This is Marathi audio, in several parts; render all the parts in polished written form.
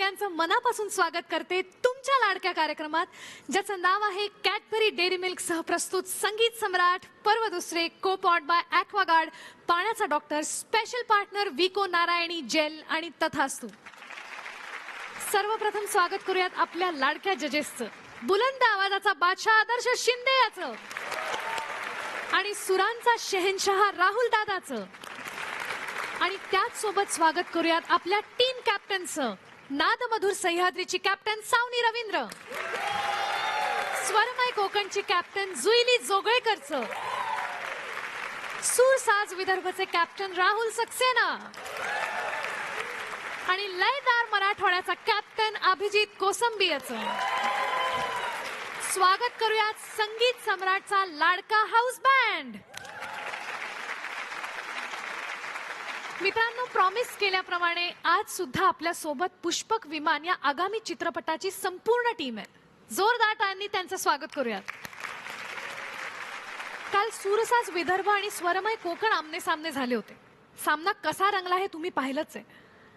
सगळ्यांचं मनापासून स्वागत करते तुमच्या लाडक्या कार्यक्रमात, ज्याचं नाव आहे कॅडबरी डेअरी मिल्क सह प्रस्तुत संगीत सम्राट पर्व दुसरे, को पॉट बाय ॲक्वागार्ड, पाण्याचा डॉक्टर, स्पेशल पार्टनर विको नारायणी जेल आणि तथास्तू. सर्वप्रथम स्वागत करूयात आपल्या लाडक्या जजेसचं, बुलंद आवाजाचा बादशाह आदर्श शिंदे याचं आणि सुरांचा शहेनशाह राहुल दादाचं. आणि त्याच सोबत स्वागत करूयात आपल्या टीम कॅप्टनचं, नादमधुर सह्याद्रीची कॅप्टन सावनी रवींद्र, स्वरमय कोकणची कॅप्टन जुईली जोगळेकरचं, सूरसाज विदर्भचे कॅप्टन राहुल सक्सेना आणि लयदार मराठवाड्याचा कॅप्टन अभिजित कोसंबी याचं. स्वागत करूयात संगीत सम्राटचा लाडका हाऊस बँड. मित्रांनो, प्रॉमिस केल्याप्रमाणे आज सुद्धा आपल्या सोबत पुष्पक विमान या आगामी चित्रपटाची संपूर्ण टीम आहे. जोरदार टाळ्यांनी त्यांचं स्वागत करूयात. काल सूरसाज विदर्भ आणि स्वरमय कोकण आमने सामने झाले होते. सामना कसा रंगला हे तुम्ही पाहिलंच आहे.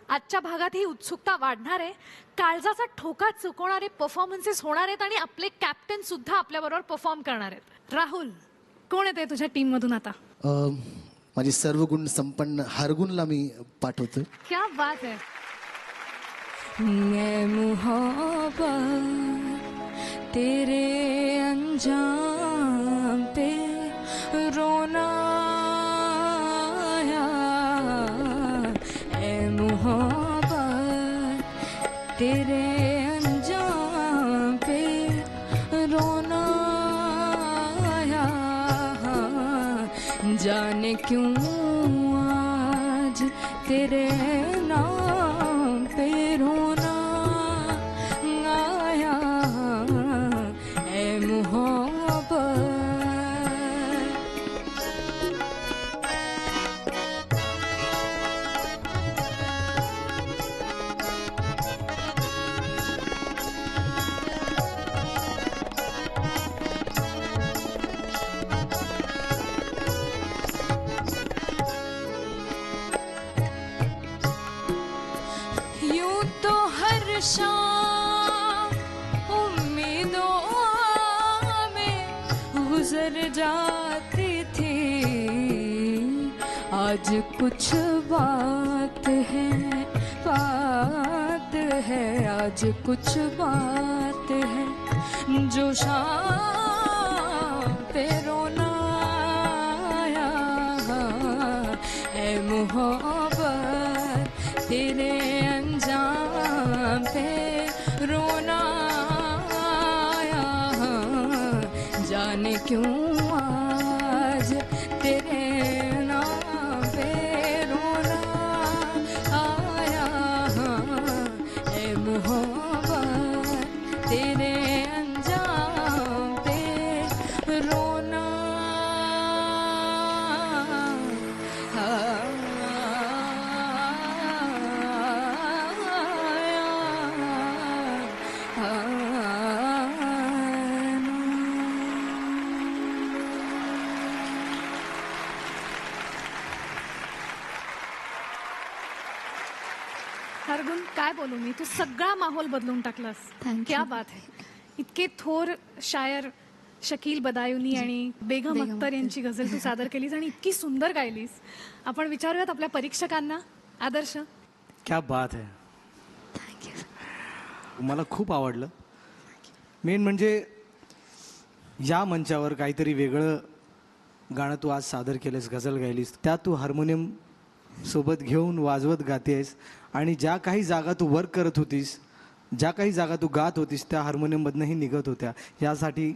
आजच्या भागात ही उत्सुकता वाढणार आहे. काळजाचा ठोका चुकवणारे परफॉर्मन्सेस होणार आहेत आणि आपले कॅप्टन सुद्धा आपल्याबरोबर परफॉर्म करणार आहेत. राहुल, कोण येते तुझ्या टीम मधून आता? माझी सर्व गुण संपन्न हरगुणला मी पाठवतो. क्या बात है. ये मोहब्बत तेरे अंजाम पे रोना आया, ए मोहब्बत तेरे अंजाम पे रोना आया, जाने क्यों आज तेरे नाम पे रोना आया, ए मोहब्बत. यूं तो हर शाम उम्मीदों में गुजर जाती थी, आज कुछ बात है, आज कुछ बात है जो शाम पे रोना आया, ए मोहब्बत तेरे अंजाम पे रोना आया, जाने क्यों आज तेरे नाम पे रोना आया, ए मोहब्बत तेरे अंजाम पे रोना आया. हरगुण, काय बोलू मी, तू सगळा माहोल बदलून टाकलास. क्या बात है. इतके थोर शायर शकील बदायुनी आणि बेगम अख्तर यांची गझल तू सादर केलीस आणि इतकी सुंदर गायलीस. आपण विचारूयात आपल्या परीक्षकांना. आदर्श, क्या बात है. मला खूप आवडलं. मेन म्हणजे या मंचावर काहीतरी वेगळं गाणं तू आज सादर केलंस, गझल गायलीस, त्यात तू हार्मोनियम सोबत घेऊन वाजवत गातेस आणि ज्या काही जागा तू वर्क करत होतीस, ज्या काही जागा तू गात होतीस त्या हार्मोनियममधनंही निघत होत्या. यासाठी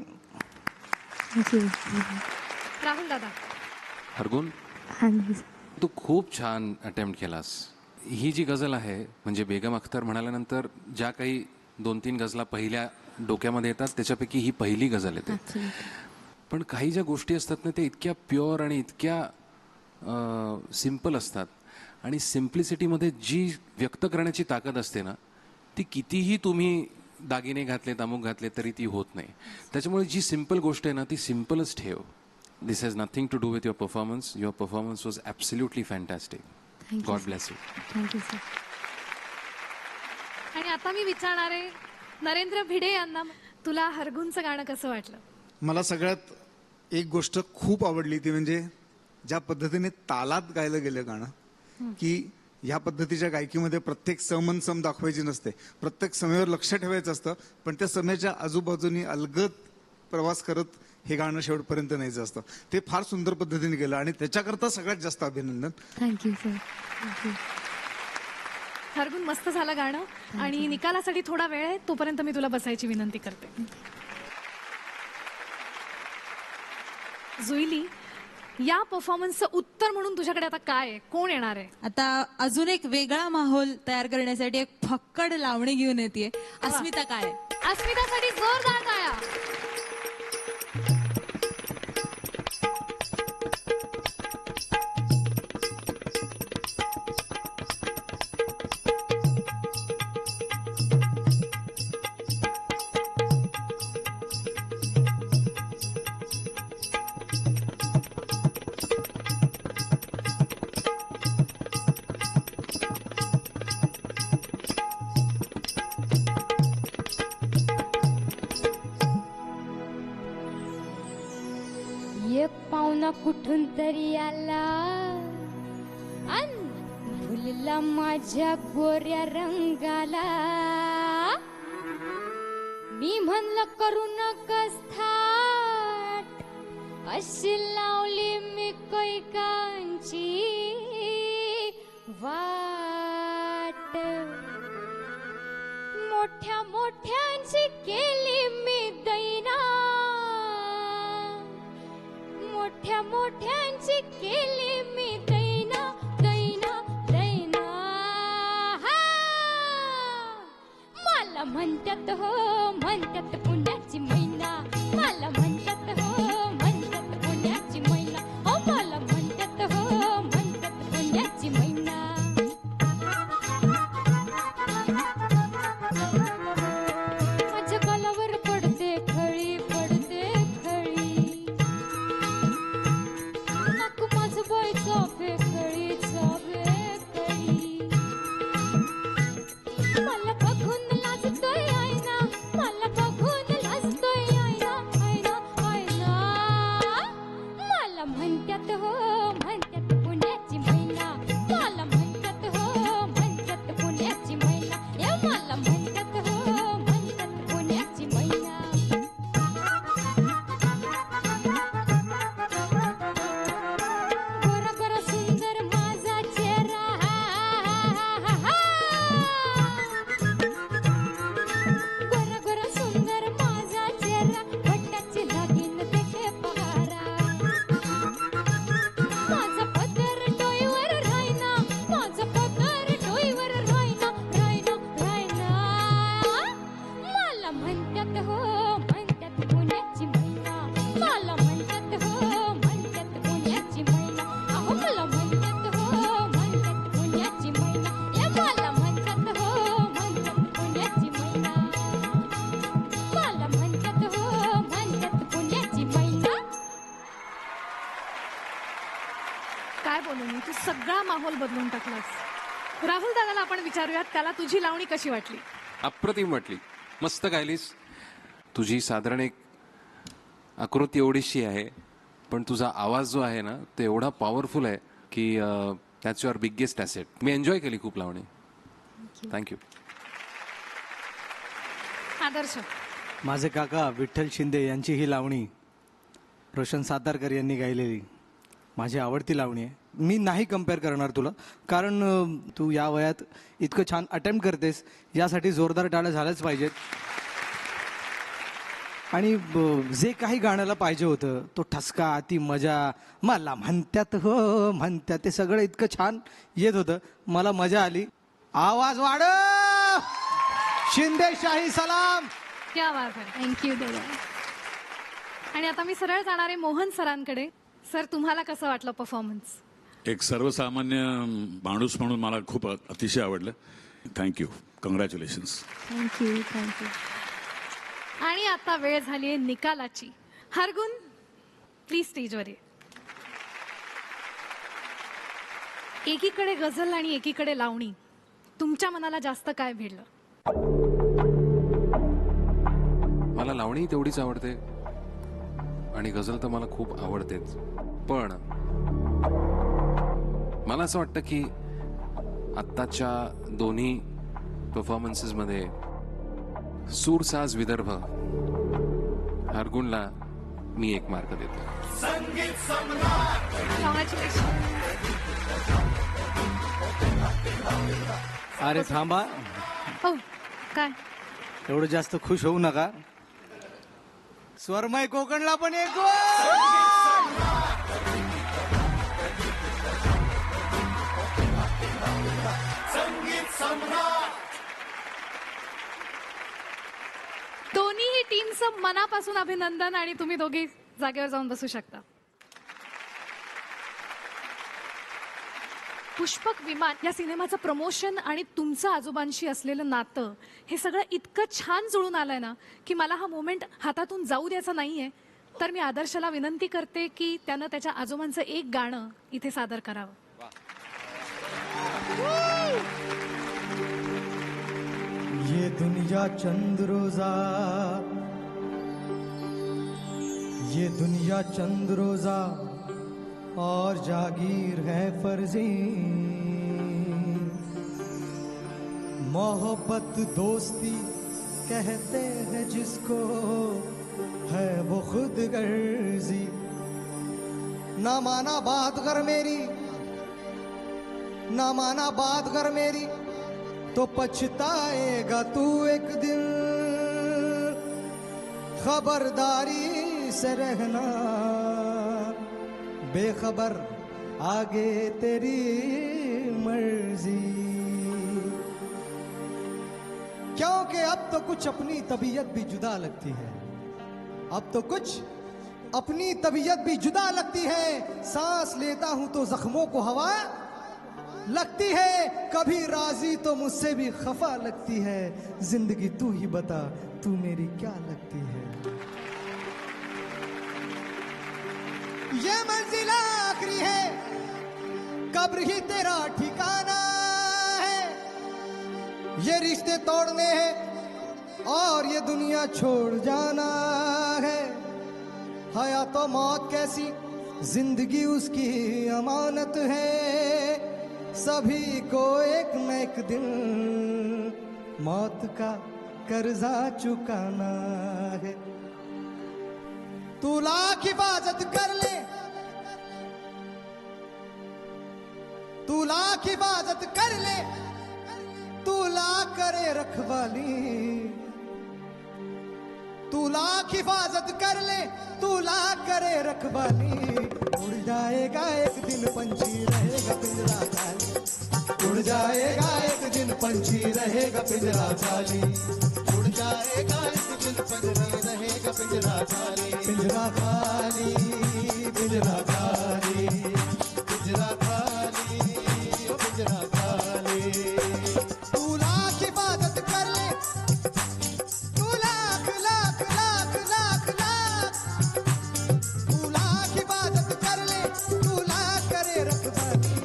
राहुल दादा. हरगुण, तू खूप छान अटेम्प्ट केलास. ही जी गझल आहे म्हणजे बेगम अख्तर म्हणाल्यानंतर ज्या काही 2-3 गझला पहिल्या डोक्यामध्ये येतात त्याच्यापैकी ही पहिली गझल येते. पण काही ज्या गोष्टी असतात ना त्या इतक्या प्युअर आणि इतक्या सिम्पल असतात आणि सिम्प्लिसिटीमध्ये जी व्यक्त करण्याची ताकद असते ना ती कितीही तुम्ही दागिने घातले, अमुक घातले तरी ती होत नाही. त्याच्यामुळे जी सिम्पल गोष्ट आहे ना ती सिम्पलच ठेव. This has nothing to do with your performance. Your performance was absolutely fantastic. Thank you. God bless you. Thank you, sir. आणि आता मी विचारणार आहे नरेंद्र भिडे यांना, तुला हरगुनचं गाणं कसं वाटलं? मला सगळ्यात एक गोष्ट खूप आवडली ती म्हणजे ज्या पद्धतीने तालात गायलं गेलं गाणं, की ह्या पद्धतीच्या गायकीमध्ये प्रत्येक सम सम दाखवायची नसते, प्रत्येक समयावर लक्ष ठेवायचं असतं, पण त्या समयाच्या आजूबाजूनी अलगद प्रवास करत हे गाणं शेवटपर्यंत न्यायचं असतं. ते फार सुंदर पद्धतीने गेलं आणि त्याच्याकरता सगळ्यात जास्त अभिनंदन. Thank you sir, thank you. हरगुन, मस्त झालं गाणं. आणि निकालासाठी थोडा वेळ आहे, तोपर्यंत मी तुला बसायची विनंती करते. जुईली, या परफॉर्मन्सचं उत्तर म्हणून तुझ्याकडे आता काय आहे? कोण येणार आहे? आता अजून एक वेगळा माहोल तयार करण्यासाठी एक फक्कड लावणी घेऊन येते अस्मिता काय. अस्मितासाठी जोरदार टाळ्या. एक पाहुणा कुठून तरी आला अन फुलला माझ्या गोऱ्या रंगाला. मी म्हणलं करू नकस थाट, अशी लावली मी कैकांची वाट. मोठ्या मोठ्यांची केली मी दैना, मोठ्या मोठ्यांची केली मी दैना दैना दैना. हा, मला म्हणतात हो म्हणतात पुण्याची मैना, मला म्हणतात हो म्हणतात पुण्याची मैना, हो मला म्हणतात हो म्हणतात पुण्याची मैना. माझ्या गालावर पडते खळी पडते खळी, नको माझं बाई चाफे कळी चाफे कळी. मला बघून लाजतोय आईना, मला बघून लाजतोय आईना आईना आईना. मला म्हणतात हो म्हणतात पुण्याची मैना, मला म्हणतात हो म्हणतात पुण्याची मैना, या मला म्हणतात हो म्हणतात पुण्याची मैना. गोरा गोरा सुंदर माझा चेहरा, गोरा गोरा सुंदर माझा चेहरा, भट्टाची लागीन देखे पहारा. माझा पदर डोईवर राहिना, माझा पदर डोईवर राहिना राहिना राहिना. मला म्हणतात हो म्हणतात पुण्याची मैना, मला म्हणतात हो म्हणतात पुण्याची मैना, अहो मला म्हणतात हो म्हणतात पुण्याची मैना, या मला म्हणतात हो म्हणतात पुण्याची मैना, मला म्हणतात हो म्हणतात पुण्याची मैना. काय बोलू मी, तू सगळा माहोल बदलून टाकलास. राहुल दादाला आपण विचारूयात, त्याला तुझी लावणी कशी वाटली? अप्रतिम वाटली, मस्त गायलीस. तुझी साधारण एक आकृती एवढीशी आहे, पण तुझा आवाज जो आहे ना तो एवढा पॉवरफुल आहे की दॅट्स युअर बिगेस्ट ॲसेट. मी एन्जॉय केली खूप लावणी. थँक्यू. आदर्श, माझे काका विठ्ठल शिंदे यांची ही लावणी रोशन सातारकर यांनी गायलेली माझी आवडती लावणी आहे. मी नाही कम्पेअर करणार तुला, कारण तू या वयात इतकं छान अटेम्प्ट करतेस, यासाठी जोरदार टाळ्या झाल्याच पाहिजेत. आणि जे काही गाण्याला पाहिजे होतं तो ठसका, ती मजा, मला म्हणतात हो म्हणतात, ते सगळं इतकं छान येत होतं, मला मजा आली. आवाज वाढव, शिंदे शाही सलाम. क्या बात आहे. थँक्यू दादा. आणि आता मी सरळ जाणार आहे मोहन सरांकडे. सर, तुम्हाला कसं वाटलं परफॉर्मन्स? एक सर्वसामान्य माणूस म्हणून मला खूप अतिशय आवडलं. Thank you, congratulations. Thank you thank you. आणि आता वेळ झाली आहे निकालाची. हरगुन, प्लीज स्टेजवर ये. एकीकडे गझल आणि एकीकडे लावणी, तुमच्या मनाला जास्त काय भिडलं? मला लावणी तेवढीच आवडते आणि गझल तर मला खूप आवडतेच, पण मला असं वाटतं की आत्ताच्या दोन्ही परफॉर्मन्सेस मध्ये सूर साज विदर्भ हरगुणला मी 1 मार्क देतो. Congratulations. अरे थांबा, हो काय एवढं जास्त खुश होऊ नका. स्वरमय कोकणला पण 1 गोल. दोन्हीही टीमचं मनापासून अभिनंदन आणि तुम्ही दोघी जागेवर जाऊन बसू शकता. पुष्पक विमान या सिनेमाचं प्रमोशन आणि तुमचं आजोबांशी असलेलं नातं हे सगळं इतकं छान जुळून आलंय ना की मला हा मोमेंट हातातून जाऊ द्यायचा नाहीये. तर मी आदर्शला विनंती करते की त्यानं त्याच्या आजोबांचं एक गाणं इथे सादर करावं. ये दुनिया चंद रोजा, ये दुनिया चंद रोजा और जागीर है फर्जी. मोहब्बत दोस्ती कहते हैं जिसको है वो खुद गर्जी. ना माना बात कर मेरी, ना माना बात कर मेरी तो पछताएगा तू एक दिन. खबरदारी से रहना, बेखबर आगे तेरी मर्जी. क्योंकि अब तो कुछ अपनी तबीयत भी जुदा लगती है, अब तो कुछ अपनी तबीयत भी जुदा लगती है. सांस लेता हूं तो जख्मों को हवा लगती है, कभी राजी तो मुझसे भी खफा लगती है. जिंदगी तू ही बता, तू मेरी क्या लगती है. ये मंजिल आखिरी है, कब्र ही तेरा ठिकाना है. ये रिश्ते तोड़ने हैं और ये दुनिया छोड़ जाना है. हया तो मौत कैसी, जिंदगी उसकी अमानत है. सभी को एक न एक दिन मौत का कर्जा चुकाना है. तू लाख हिफाजत कर ले, तू लाख हिफाजत कर ले, तू लाख करे रखवाली. तू लाख हिफाजत कर ले, तू लाख करे रखवाली. उड़ जाएगा एक दिन पंछी रहेगा पिंजरा खाली. उड़ जाएगा एक दिन पंछी रहेगा पिंजरा खाली. उड़ जाएगा एक दिन पंछी रहेगा पिंजरा खाली. पिंजरा खाली, पिंजरा खाली, पिंजरा खाली, पिंजरा खाली. तू लाख हिफाजत कर ले, तू लाख लाख लाख लाख लाख. तू लाख हिफाजत कर ले, तू लाख करे रखवाली.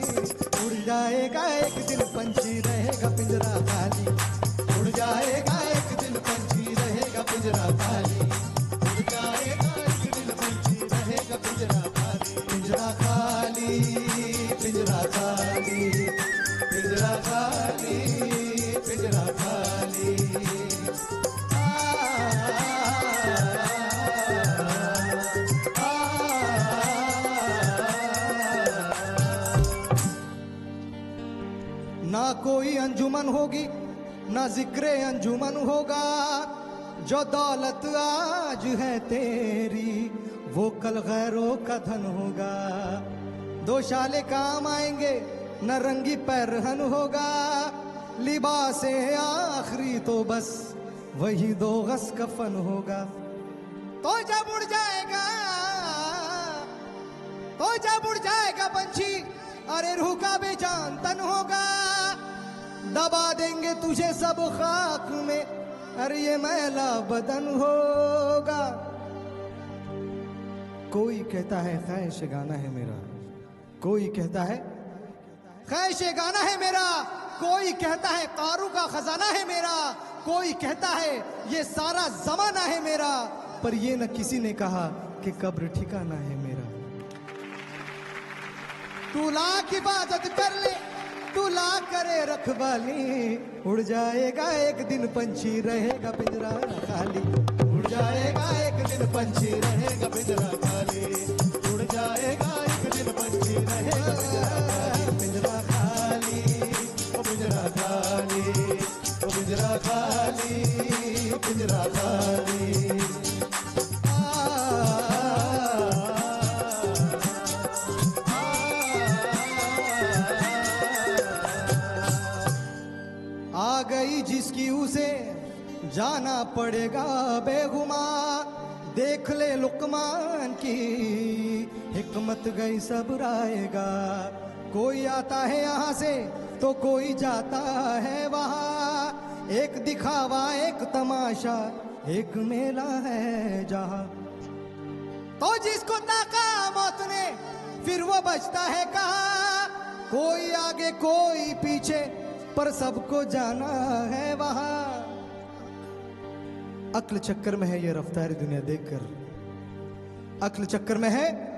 उड़ जाएगा एक दिन पंछी रहेगा पिंजरा खाली. उड़ जाएगा एक दिन पंछी रहेगा पिंजरा खाली. उड़ जाएगा एक दिन पंछी रहेगा पिंजरा खाली. पिंजरा खाली, पिंजरा खाली, पिंजरा खाली, पिंजरा खाली. ना कोई अंजुमन होगी, ना जिक्रे अंजुमन होगा. जो दौलत आज है तेरी, वो कल गैरों का धन होगा. दो शाले काम आएंगे, न रंगी पैरहन होगा. लिबासे आखिरी तो बस वही 2 गज कफन होगा. तो जब उड़ जाएगा, तो जब उड़ जाएगा पंछी, अरे रूह का बेजान तन होगा. दबा देंगे तुझे सब खाक में, अरे ये मैला बदन होगा. कोई कहता है ख्वाहिश गाना है मेरा, कोई कहता है ख्वाहिश गाना है मेरा. कोई कहता है कारू का खजाना है मेरा. कोई कहता है ये सारा जमाना है मेरा, पर ये न किसी ने कहा कि कब्र ठिकाना है मेरा। तू लाख इबादत कर ले, तू लाख करे रखवाली, उड़ जाएगा एक दिन पंछी रहेगा पिंजरा खाली। उड़ जाएगा एक दिन पंछी रहेगा पिंजरा खाली, उड़ जाएगा एक दिन पंछी रहेगा पिंजरा खाली, पिंजरा खाली, पिंजरा खाली, पिंजरा खाली। आ गई जिसकी उसे जाना पड़ेगा बेगुमान, देख ले लुकमान की हिकमत गई सब्र आएगा। कोई आता है यहाँ से तो कोई जाता है वहाँ, एक दिखावा एक तमाशा एक मेला है जहाँ। तो जिसको ताका मौत ने फिर वो बचता है कहाँ, कोई आगे कोई पीछे पर सबको जाना है वहाँ। अक्ल चक्कर में है ये रफ्तार दुनिया देखकर, अक्ल चक्कर में है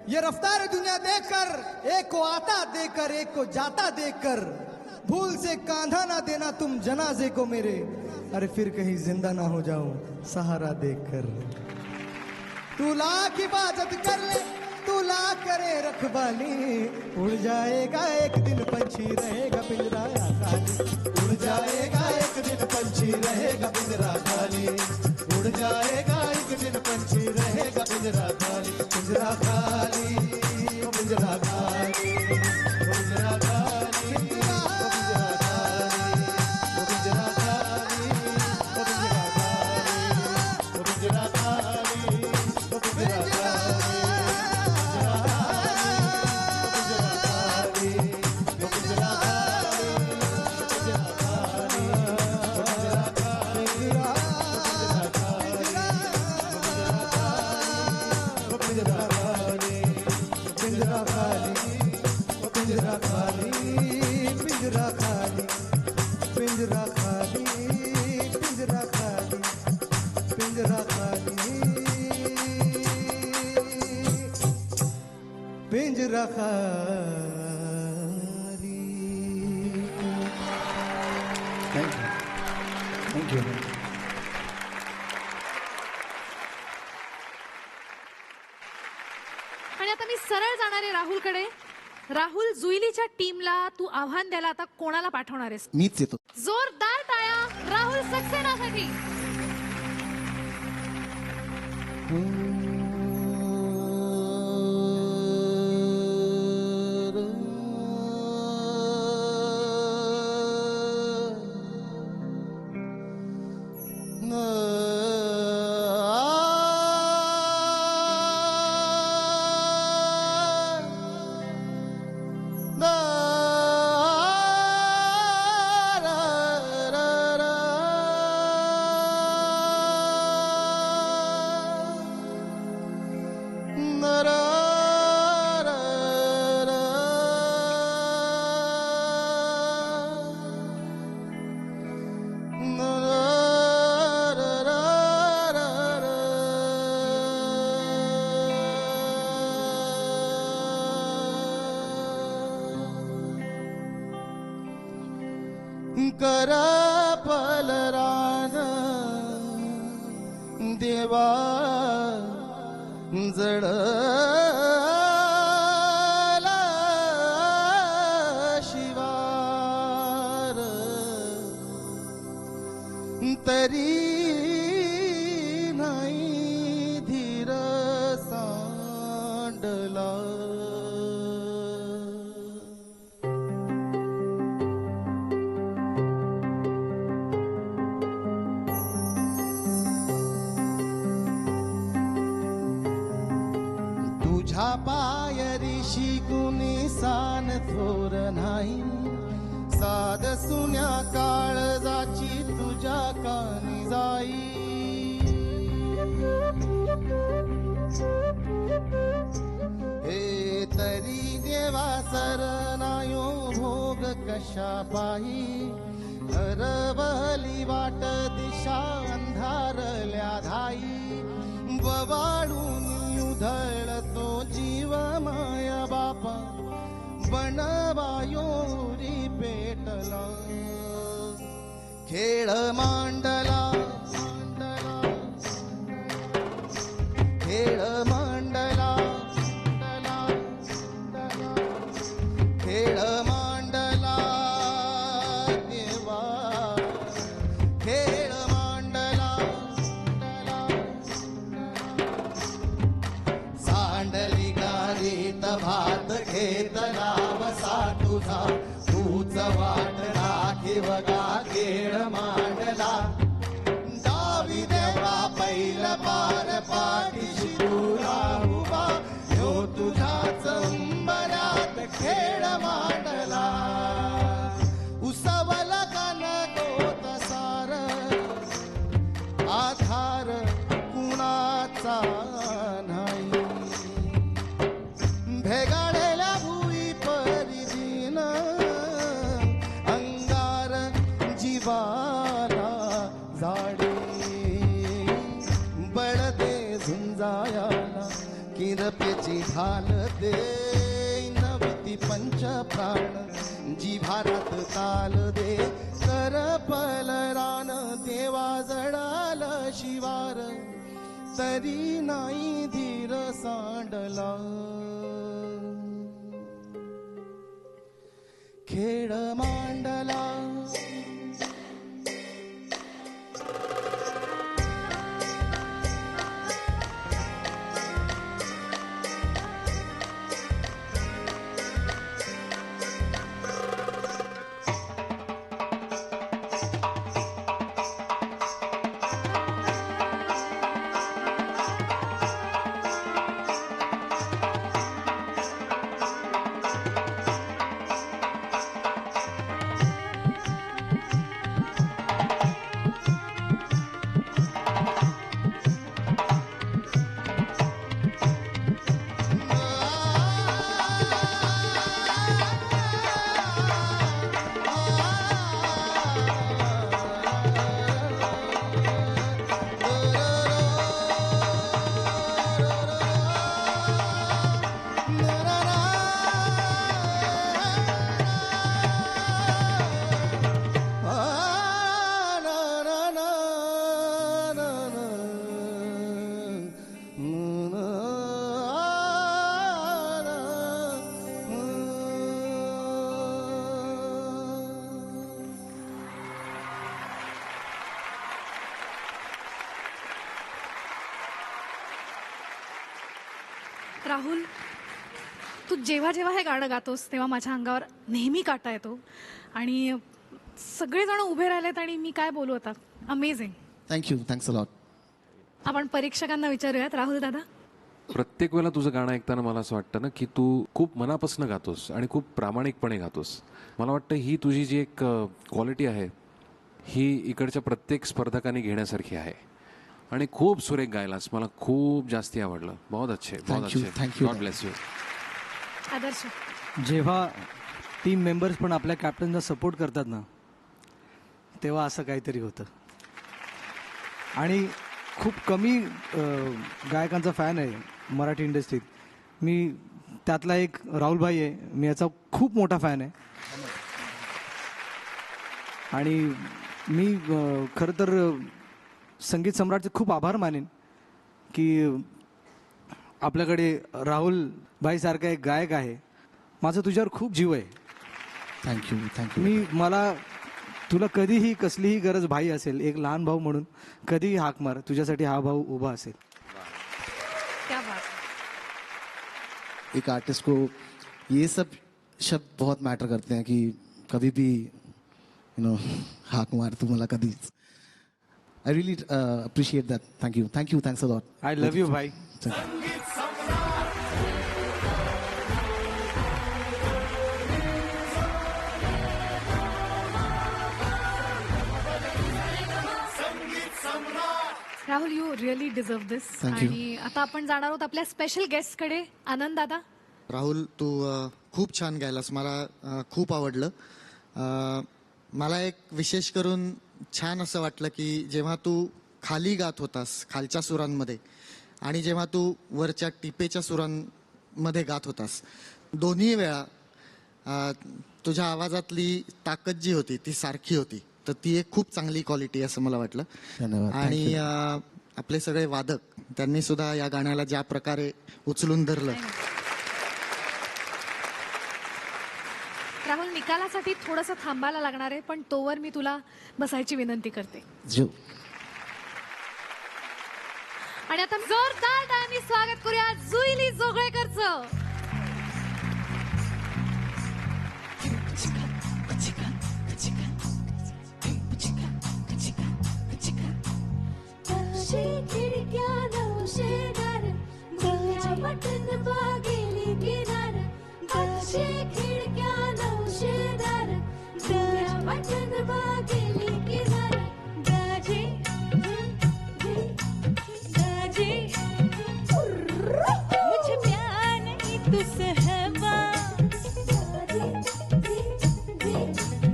ये रफ्तार दुनिया देखकर, एक को आता देकर एक को जाता देखकर, भूल से कांधा ना देना तुम जनाजे को मेरे, अरे फिर कहीं जिंदा ना हो जाऊं सहारा देखकर। तू लाख इबादत कर ले, तू लाख करे रखवाली, उड़ जाएगा एक दिन पंछी रहेगा पिंजरा खाली। उड़ जाएगा एक दिन पंछी रहेगा पिंजरा खाली, उड़ जाएगा एक दिन पंछी रहेगा पिंजरा खाली। पिंजरा खाली, पिंजरा खाली, पिंजरा खाली, पिंजरा खाली, पिंजरा खाली, पिंजरा खाली। पिंजरा खाली। थँक्यू। आणि आता मी सरळ जाणार आहे राहुलकडे. राहुल, जुईलीच्या टीमला तू आव्हान द्यायला आता कोणाला पाठवणार आहेस? मीच येतो. जोरदार टाळ्या राहुल सक्सेनासाठी. कर पलरान देवा जडला शिवार, तरी नाही धीर सांडला. तुझ्या पायरी शिकुनी सान थोर नाही, साध सुन्या काळजाची तुझ्या कानी जाई. हे तरी देवा सरनायो भोग कशा पायी, हरवली वाट दिशा अंधारल्या धाई बवाडून उधळतो जीव माया बापा बनवायोरी पेटला खेळ मांडला खेळ मांडला खेळ मांडला देवा खेळ मांडला सांडली गाडीत भात घेतला वसा तुझा तूच वाट राखीव गा खेळ मांडला डावी देवा पैल पार पाठीशी तुला उभा ह्यो तुझ्याच अंबरात खेळ मांडला उसवला कान गोत सार आधार कुणाचा नाही भेगाडलेल्या भुई परिजीन अंगार जीवाला झाडे बळदे झुंजायाला किरपेची ढाल दे नवती पंच प्राण जिभारात ताल दे करपल रान देवा जडाल शिवार तरी नाही धीर सांडला खेळ मांडला राहुल, तू जेव्हा जेव्हा हे गाणं गातोस तेव्हा माझ्या अंगावर नेहमी काटा येतो आणि सगळेजण उभे राहिलेत आणि मी काय बोलू आता. Amazing. Thank you, thanks a lot. आपण परीक्षकांना विचारूयात. राहुल दादा, प्रत्येक वेळेला तुझं गाणं ऐकताना मला असं वाटतं ना की तू खूप मनापासून गातोस आणि खूप प्रामाणिकपणे गातोस. मला वाटतं ही तुझी जी एक क्वालिटी आहे ही इकडच्या प्रत्येक स्पर्धकांनी घेण्यासारखी आहे आणि खूप सुरेख गायलास. मला खूप जास्ती आवडलं. बहुत अच्छे, बहुत Thank you, अच्छे. thank you. God bless you. Adarsh. जेव्हा टीम मेंबर्स पण आपल्या कॅप्टनला सपोर्ट करतात ना तेव्हा असं काहीतरी होतं. आणि खूप कमी गायकांचा फॅन आहे मराठी इंडस्ट्रीत. मी त्यातला एक राहुलभाई आहे. मी याचा खूप मोठा फॅन आहे. आणि मी खरं तर संगीत सम्राटचे खूप आभार मानेन की आपल्याकडे राहुल भाईसारखा एक गायक आहे. माझा तुझ्यावर खूप जीव आहे. Thank you, thank you. मला तुला कधीही कसलीही गरज भाई असेल, एक लहान भाऊ म्हणून कधीही हाक मार. तुझ्यासाठी हा भाऊ उभा असेल. क्या बात. एक आर्टिस्ट को ये सब शब्द बहुत मैटर करते हैं कि कभी भी हाक मार तू मला कधीच. I really appreciate that. Thank you. Thank you. Thanks a lot. I love you, bhai. Rahul, you really deserve this. Thank you. आणि आता आपण जाणार आहोत आपल्या स्पेशल गेस्टकडे. आनंद दादा. राहुल, तू खूप छान गायलास. मला खूप आवडलं. मला एक विशेष करून छान असं वाटलं की जेव्हा तू खाली गात होतास खालच्या सुरांमध्ये आणि जेव्हा तू वरच्या टिपेच्या सुरांमध्ये गात होतास, दोन्ही वेळा तुझ्या आवाजातली ताकद जी होती ती सारखी होती. तर ती एक खूप चांगली क्वालिटी असं मला वाटलं. धन्यवाद. आणि आपले सगळे वादक त्यांनी सुद्धा या गाण्याला ज्या प्रकारे उचलून धरलं. राहुल, निकालासाठी थोडंसं थांबायला लागणार आहे, पण तोवर मी तुला बसायची विनंती करते. जो आणि आता जोरदार टाळ्यांनी स्वागत करूया जुईली जोगळेकरचं. खिडक्या नवशेदार दिल्या बटन बागेली किनार. खिडक्या नवशेदार दिल्या बटन बागेली किनार. गाजे गाजे मुझे प्यार नहीं तुझसे है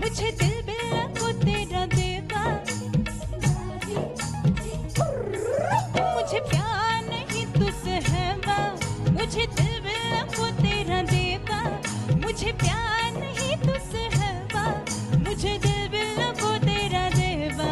मुझे दिल बिल्ला को तेरा देवा. मुझे प्यार नहीं तुझसे है मुझे दिल बिल्ला को तेरा देवा. मुझे प्यार नहीं तुझसे है मुझे दिल बिल्ला को तेरा देवा.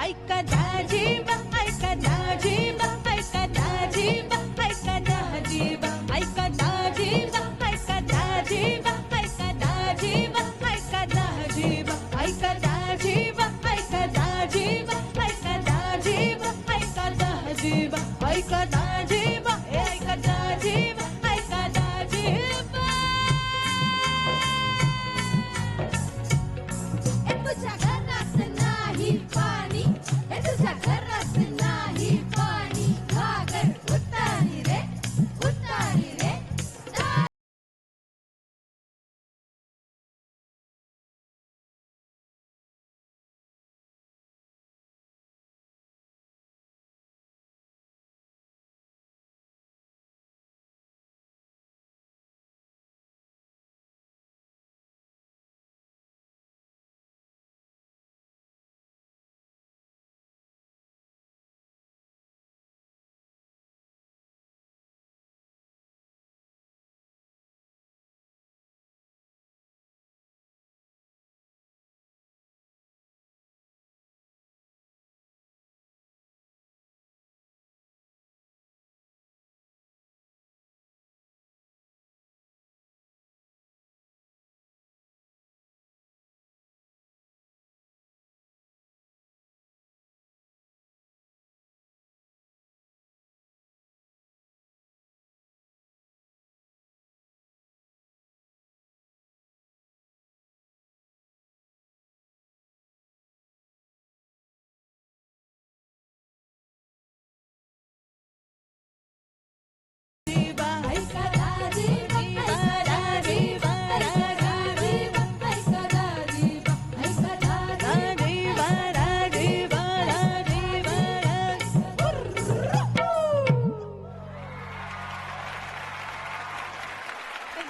ऐका दाजीबा ऐका दाजीबा ऐका दाजीबा ऐका दाजीबा ऐका दाजीबा ऐका दाजीबा ऐका दाजीबा ऐका दाजीबा ऐका दाजीबा ऐका दाजीबा ऐका दाजीबा ऐका दाजीबा ऐका दाजीबा ऐका दाजीबा ऐका दाजीबा. तुझ्या घरात नाही पाणी, तुझ्या घरात नाही पाणी. घागर उतारी रे उतारी रे.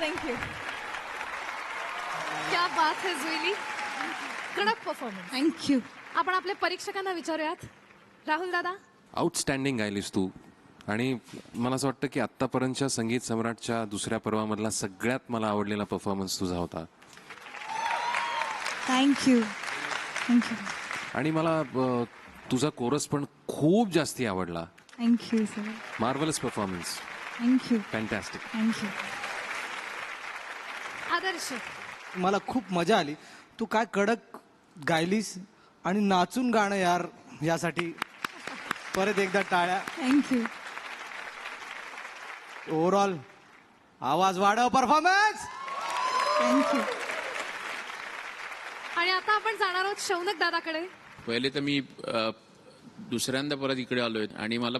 थँक्यू. क्या बात है जुईली, कडक परफॉर्मन्स. थँक्यू. आपण आपल्या परीक्षकांना विचारूयात. राहुल दादा, आउटस्टँडिंग गायलीस तू. आणि मला असं वाटतं की आत्तापर्यंतच्या संगीत सम्राटच्या दुसऱ्या पर्वामधला सगळ्यात मला आवडलेला परफॉर्मन्स तुझा होता. थँक्यू. थँक्यू. आणि मला तुझा कोरस पण खूप जास्ती आवडला. Thank you sir. Marvellous performance. Thank you. Fantastic. Thank you. Adarsh, मला खूप मजा आली. तू काय कडक गायलीस आणि नाचून गाणं यार, यासाठी परत एकदा टाळ्या. थँक्यू. ओव्हरऑल आवाज वाढव, परफॉर्मन्स. थँक्यू. आणि आता आपण जाणार आहोत शौनक दादाकडे. पहिले तर मी दुसऱ्यांदा परत इकडे आलोय आणि मला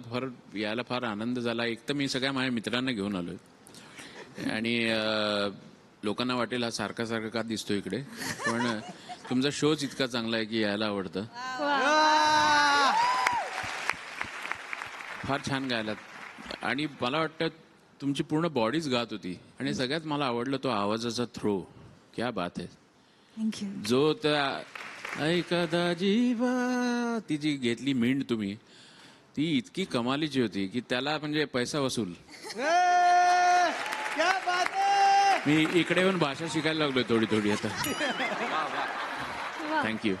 यायला फार आनंद झाला. एक तर मी सगळ्या माझ्या मित्रांना घेऊन आलोय आणि लोकांना वाटेल हा सारखा सारखा का दिसतो इकडे, पण तुमचा शोच इतका चांगला आहे की यायला आवडतं. फार छान गायलात आणि मला वाटतं तुमची पूर्ण बॉडीच गात होती आणि सगळ्यात मला आवडलं तो आवाजाचा थ्रो. क्या बात आहे. थँक्यू. जो त्या ऐकदा जीवा ती जी घेतली मिंड तुम्ही, ती इतकी कमालीची होती की त्याला म्हणजे पैसा वसूल. मी इकडे येऊन भाषा शिकायला लागलोय थोडी थोडी आता. वा. थँक्यू.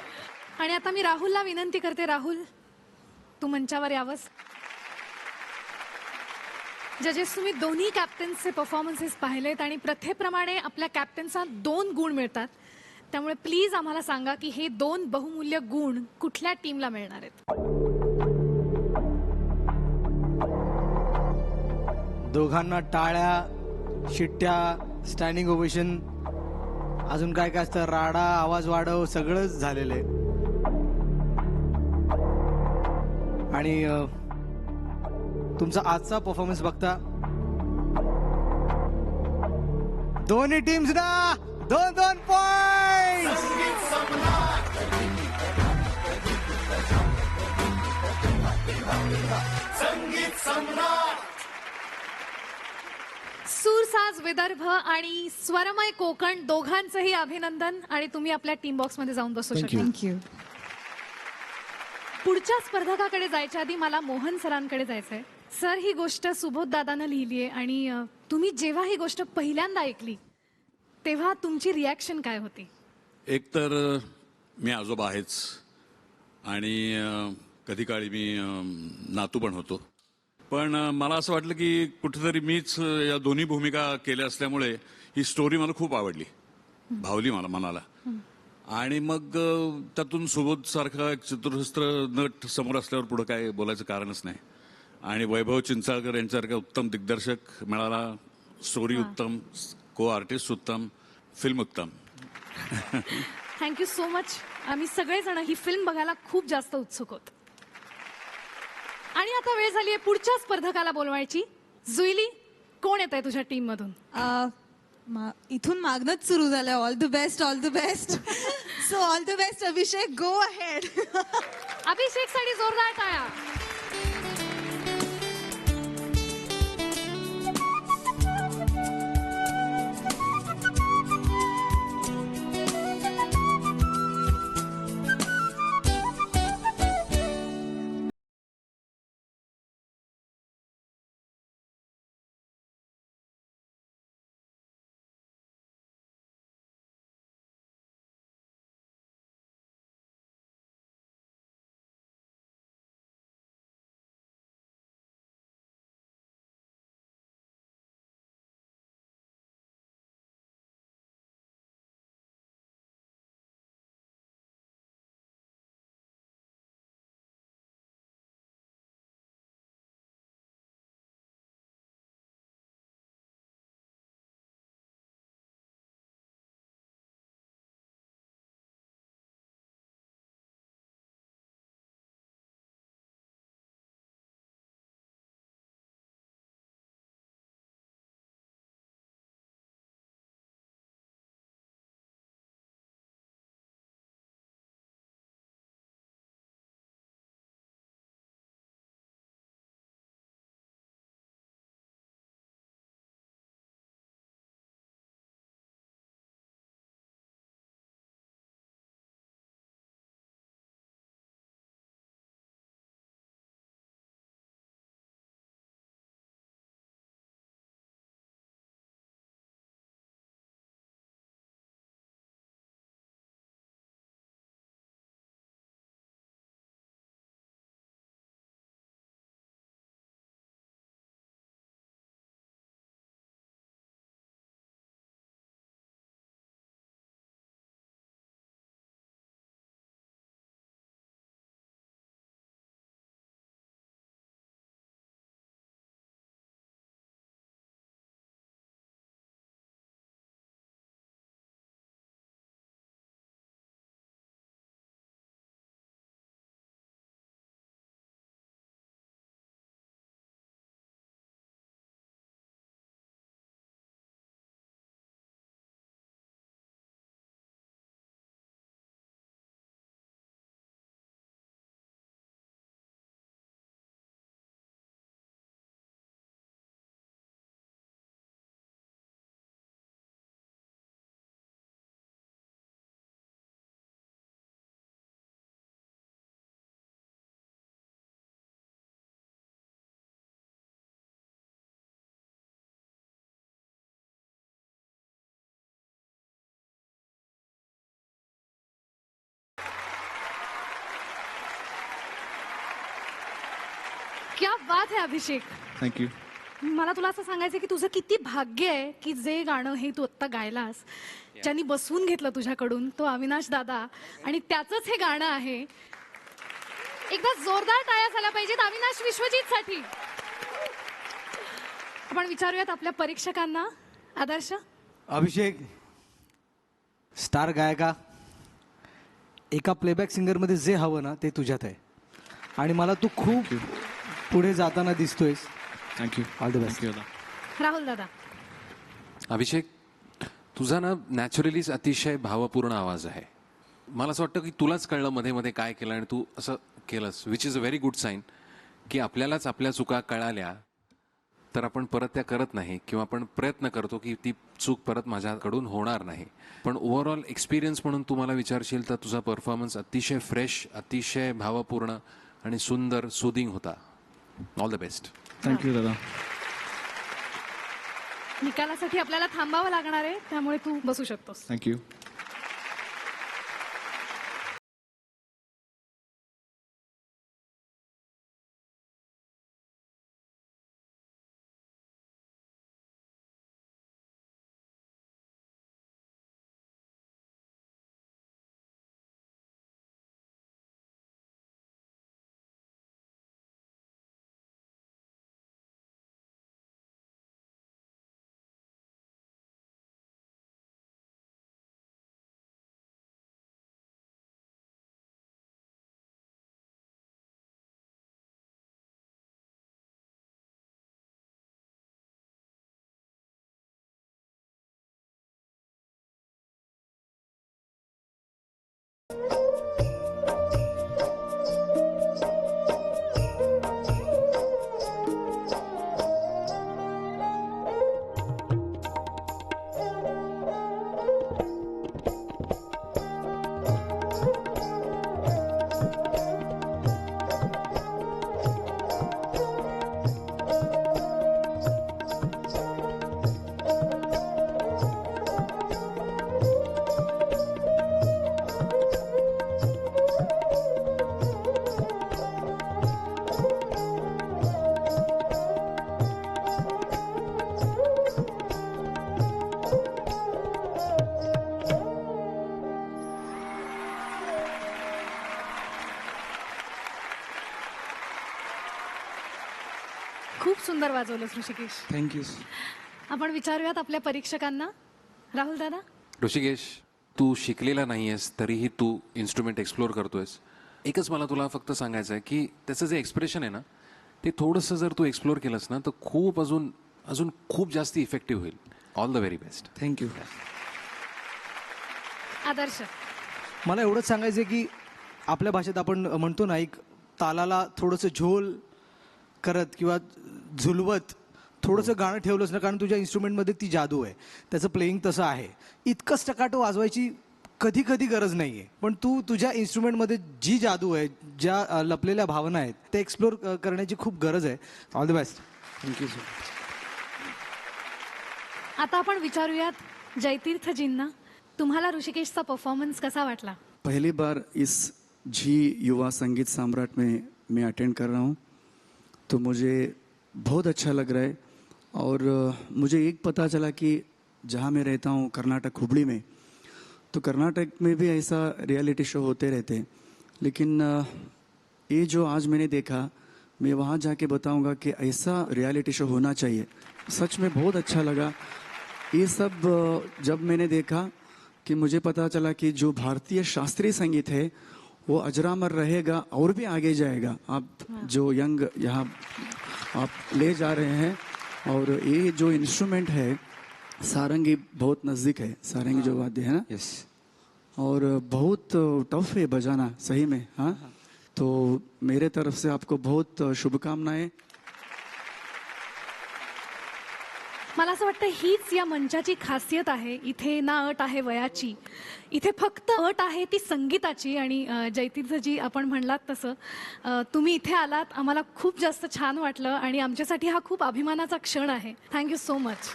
आणि आता मी राहुलला विनंती करते, राहुल तू मंचावर यावंस. जजेस, तुम्ही दोन्ही कॅप्टन्सचे परफॉर्मन्सेस पाहिलेत आणि प्रथेप्रमाणे आपल्या कॅप्टन्सना 2 गुण मिळतात. त्यामुळे प्लीज आम्हाला सांगा की हे 2 बहुमूल्य गुण कुठल्या टीमला मिळणार आहेत. दोघांना टाळ्या, शिट्ट्या, स्टँडिंग ओवेशन, अजून काय काय असतं, राडा, आवाज वाढव, सगळंच झालेलं आहे. आणि तुमचा आजचा परफॉर्मन्स बघता दोन्ही टीम्स ना 2-2 पॉइंट. सूरसाज विदर्भ आणि स्वरमय कोकण दोघांचंही अभिनंदन. आणि तुम्ही आपल्या टीम बॉक्स मध्ये जाऊन बसू शकता. थँक्यू. पुढच्या स्पर्धकाकडे जायच्या आधी मला मोहन सरांकडे जायचंय. सर, ही गोष्ट सुबोध दादानं लिहिली आहे आणि तुम्ही जेव्हा ही गोष्ट पहिल्यांदा ऐकली तेव्हा तुमची रिॲक्शन काय होती? एक तर मी आजोबा आहेच आणि कधी काळी मी नातू पण होतो. पण मला असं वाटलं की कुठेतरी मीच या दोन्ही भूमिका केल्या असल्यामुळे ही स्टोरी मला खूप आवडली, भावली मला मनाला. आणि मग त्यातून सुबोध सारखा एक चतुरस्त्र नट समोर असल्यावर पुढे काय बोलायचं कारणच नाही. आणि वैभव चिंचाळकर यांच्यासारखा उत्तम दिग्दर्शक मिळाला, स्टोरी उत्तम, को आर्टिस्ट उत्तम, फिल्म उत्तम. Thank you so much. आम्ही सगळेजण ही फिल्म बघायला खूप जास्त उत्सुक होतो. आणि आता वेळ झाली आहे पुढच्या स्पर्धकाला बोलवायची. जुईली, कोण येत आहे तुझ्या टीम मधून? इथून मागणंच सुरू झालंय. All the best, all the best. So all the best Abhishek, go ahead. Abhishek साठी जोरदार टाळ्या. क्या बात है अभिषेक. थँक्यू. मला तुला असं सांगायचं की तुझं किती भाग्य आहे की जे गाणं हे तू आत्ता गायलास, ज्यांनी बसवून घेतलं तुझ्याकडून, तो अविनाश दादा, आणि त्याचंच हे गाणं आहे. एकदा जोरदार टाळ्या झाल्या पाहिजेत अविनाश विश्वजितसाठी. आपण विचारूयात आपल्या परीक्षकांना. आदर्श. अभिषेक, स्टार गायका, एका प्लेबॅक सिंगरमध्ये जे हवं ना ते तुझ्यात आहे आणि मला तू खूप पुढे जाताना दिसतोयस. Thank you. All the best. Rahul दादा. अभिषेक, तुझा ना नॅचरलीच अतिशय भावपूर्ण आवाज आहे. मला असं वाटतं की तुलाच कळलं मध्ये मध्ये काय केलं आणि तू असं केलंस, which is a very good sign की आपल्यालाच आपल्या चुका कळाल्या तर आपण परत त्या करत नाही किंवा आपण प्रयत्न करतो की ती चूक परत माझ्याकडून होणार नाही. पण ओव्हरऑल एक्सपिरियन्स म्हणून तू मला विचारशील तर तुझा परफॉर्मन्स अतिशय फ्रेश, अतिशय भावपूर्ण आणि सुंदर, सुदिंग होता. All the best. थँक्यू दादा. निकालासाठी आपल्याला थांबावं लागणार आहे, त्यामुळे तू बसू शकतोस. थँक्यू. खूप सुंदर वाजवलंस ऋषिकेश. थँक्यू. आपण विचारूयात आपल्या परीक्षकांना. राहुल दादा. ऋषिकेश, तू शिकलेला नाहीयेस तरीही तू इन्स्ट्रुमेंट एक्सप्लोर करतोयस. एकच मला तुला फक्त सांगायचं आहे की त्याचं जे एक्सप्रेशन आहे ना ते थोडंसं जर तू एक्सप्लोर केलंस ना तर खूप अजून अजून खूप जास्त इफेक्टिव्ह होईल. All the very best. Thank you. Adarsh. मला एवढंच सांगायचं आहे की आपल्या भाषेत आपण म्हणतो ना, एक तालाला थोडंसं झोल करत किंवा झुलवत थोडंसं गाणं ठेवलंस ना, कारण तुझ्या इन्स्ट्रुमेंटमध्ये ती जादू आहे, त्याचं प्लेईंग तसं आहे. इतकं स्टकाटो वाजवायची कधी कधी गरज नाही आहे, पण तू तुझ्या इन्स्ट्रुमेंटमध्ये जी जादू आहे, ज्या लपलेल्या भावना आहेत, ते एक्सप्लोर करण्याची खूप गरज आहे. All the best. Thank you sir. आता आपण विचारूयात जयतीर्थजींना. तुम्हाला ऋषिकेशचा परफॉर्मन्स कसा वाटला? पहली बार इस जी युवा संगीत सम्राट में मैं अटेंड कर रहा हूँ, तो मुझे बहुत अच्छा लग रहा है. और मुझे एक पता चला कि जहाँ मैं रहता हूँ कर्नाटक हुबली में, तो कर्नाटक में भी ऐसा रियलिटी शो होते रहते हैं. लेकिन ये जो आज मैंने देखा, मैं वहाँ जाके बताऊँगा कि ऐसा रियलिटी शो होना चाहिए. सच में बहुत अच्छा लगा. ये सब जब मैंने देखा कि मुझे पता चला कि जो भारतीय शास्त्रीय संगीत है वो अजरामर रहेगा और भी आगे जाएगा. आप जो यंग यहाँ आप ले जा रहे हैं, और ये जो इंस्ट्रूमेंट है सारंगी बहुत नज़दीक है, सारंगी जो वाद्य है ना, येस. और बहुत टफ है बजाना सही में. हाँ, तो मेरे तरफ से आपको बहुत शुभकामनाएं. मला असं वाटतं हीच या मंचाची खासियत आहे. इथे ना अट आहे वयाची, इथे फक्त अट आहे ती संगीताची. आणि जयतीर्थजी, आपण म्हणलात तसं तुम्ही इथे आलात, आम्हाला खूप जास्त छान वाटलं आणि आमच्यासाठी हा खूप अभिमानाचा क्षण आहे. Thank you so much.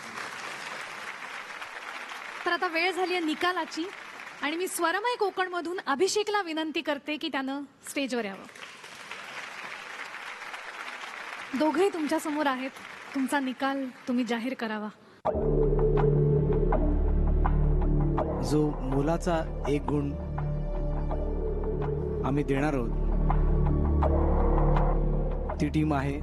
तर आता वेळ झाली आहे निकालाची आणि मी स्वरमय कोकणमधून अभिषेकला विनंती करते की त्यानं स्टेजवर यावं. दोघेही तुमच्या समोर आहेत. तुमचा निकाल तुम्ही जाहीर करावा. जो मोलाचा 1 गुण आम्ही देणार आहोत ती टीम आहे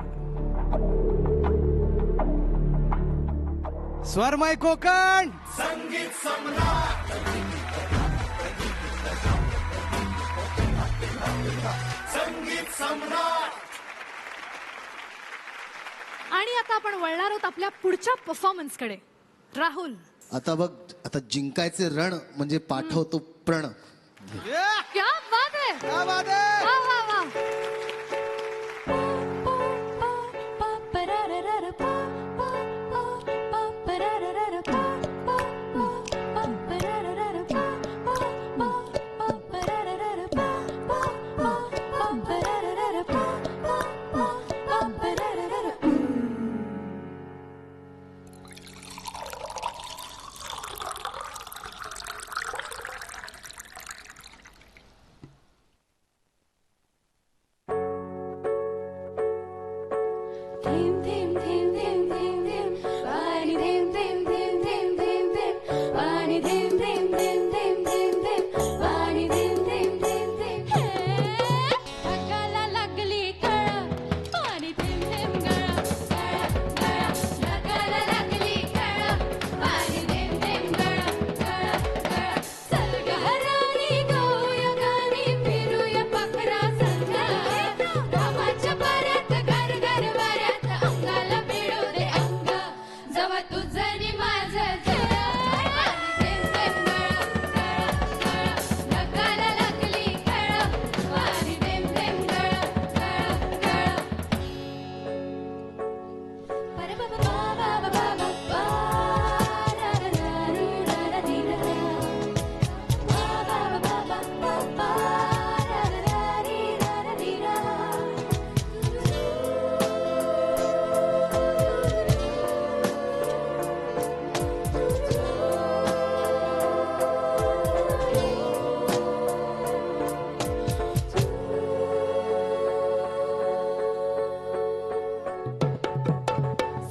स्वरमय कोकण. संगीत सम्राट संगीत सम्राट. आणि आता आपण वळणार आहोत आपल्या पुढच्या परफॉर्मन्सकडे. राहुल, आता बघ, आता जिंकायचे रण म्हणजे पाठवतो प्रण. क्या बात है, क्या बात है. वा वा वा. Dhim dhim dhim dhim dhim dhim, pani dhim dhim dhim dhim dhim dhim, pani dhim dhim dhim dhim dhim dhim, pani dhim dhim dhim dhim. Hey, ढगाला लागली कळा, pani dhim dhim गळा, गळा गळा. ढगाला लागली कळा, pani dhim dhim गळा, गळा गळा. चल गं राणी गाऊया गाणी, फिरूया पाखरा संग. रामाच्या पाऱ्यात घर घर वाऱ्यात अंगाला मिळू दे अंग. जवा तुझं नि माझं झळ, पाणी थेंब थेंब गळा, गळा गळा. ढगाला लागली कळा, पाणी थेंब थेंब गळा, गळा गळा. परे बाबा बाबा बाबा बा, रा रा रा रू रा रा धी रा. बाबा बाबा बाबा, रा रा रा री रा रा धी रा.